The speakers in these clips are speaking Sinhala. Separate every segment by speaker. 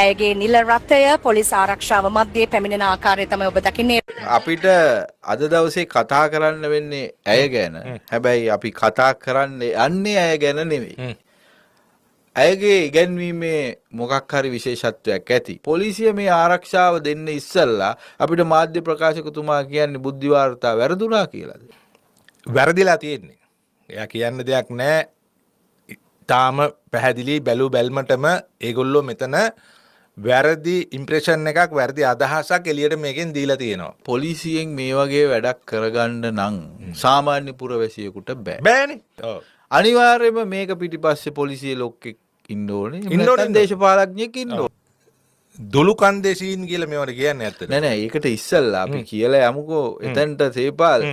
Speaker 1: ඇයගේ නිල රථය පොලිස් ආරක්ෂාව මැද්දේ පැමිණෙන ආකාරය තමයි ඔබ දකින්නේ.
Speaker 2: අපිට අද දවසේ කතා කරන්න වෙන්නේ ඇය ගැන. හැබැයි අපි කතා කරන්නේ යන්නේ ඇය ගැන නෙවෙයි. ඇයගේ ඉගැන්වීමේ මොකක් හරි විශේෂත්වයක් ඇති. පොලිසිය මේ ආරක්ෂාව දෙන්න ඉස්සල්ලා අපිට මාධ්‍ය ප්‍රකාශකතුමා කියන්නේ බුද්ධි වාර්තා වැරදුනා කියලාද?
Speaker 3: වැරදිලා තියෙන්නේ. එයා කියන්න දෙයක් නැහැ. තාම පැහැදිලි බැලු බැල්මටම ඒගොල්ලෝ මෙතන වැරදි ඉම්ප්‍රෙෂන් එකක් වැරදි අදහසක් එළියට මේකෙන් දීලා තියෙනවා.
Speaker 2: පොලිසියෙන් මේ වගේ වැඩක් කරගන්න නම් සාමාන්‍ය පුරවැසියෙකුට බෑ.
Speaker 3: බෑනේ. ඔව්.
Speaker 2: අනිවාර්යයෙන්ම මේක පිටිපස්සේ පොලිසිය ලොක්ෙක් ඉන්න ඕනේ. නැත්නම් දේශපාලඥයෙක් ඉන්න ඕනේ.
Speaker 3: දොළු කන්දේශීන් කියලා මේවට කියන්නේ ඇත්තට.
Speaker 2: නෑ ඒකට ඉස්සල්ලා අපි කියලා යමුකෝ එතනට සේපාල්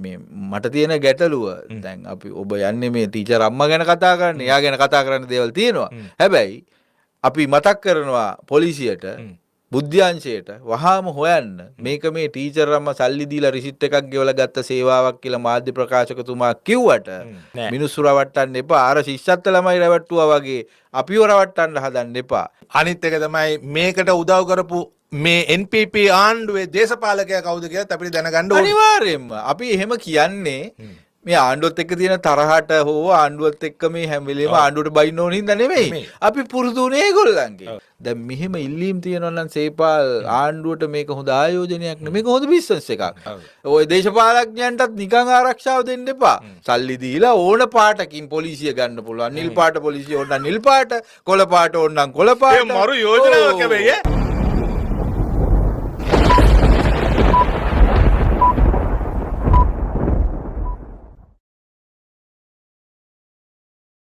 Speaker 2: මේ මට තියෙන ගැටලුව දැන් අපි ඔබ යන්නේ මේ ටීචර් අම්මා ගැන කතා කරන්න. එයා ගැන කතා කරන්න දේවල් තියෙනවා. හැබැයි අපි මතක් කරනවා පොලිසියට බුද්ධ්‍යංශයට වහාම හොයන්න මේක මේ ටීචර් අම්මා සල්ලි දීලා රිසිට් එකක් ගෙවලා ගත්ත සේවාවක් කියලා මාධ්‍ය ප්‍රකාශකතුමා කිව්වට මිනිස්සු රවට්ටන්න එපා. අර ශිෂ්‍යත්ව ළමයි රවට්ටුවා වගේ අපිව රවට්ටන්න හදන්න එපා.
Speaker 3: අනිත් එක තමයි මේකට උදව් කරපු මේ NPP ආණ්ඩුවේ දේශපාලකයා කවුද කියලා අපිට දැනගන්න ඕනේ.
Speaker 2: අනිවාර්යයෙන්ම අපි එහෙම කියන්නේ මේ ආණ්ඩුවත් එක්ක තියෙන තරහට හෝ ආණ්ඩුවත් එක්ක මේ හැම වෙලේම ආණ්ඩුවට බයින්න ඕන හින්දා නෙමෙයි. අපි පුරුදුනේ ඒගොල්ලන්ගේ. දැන් මෙහෙම ඉල්ලීම් තියෙනවා නම් සේපාල් ආණ්ඩුවට මේක හොඳ ආයෝජනයක් නෙමෙයි. මේක හොඳ බිස්නස් එකක්. ඔය දේශපාලඥයන්ටත් නිකන් ආරක්ෂාව දෙන්න එපා. සල්ලි දීලා ඕන පාටකින් පොලිසිය ගන්න පුළුවන්. නිල් පාට පොලිසිය ඕන නම් නිල් පාට, කොළ පාට ඕන නම් කොළ පාට.
Speaker 3: මරු යෝජනාවක් හැබැයි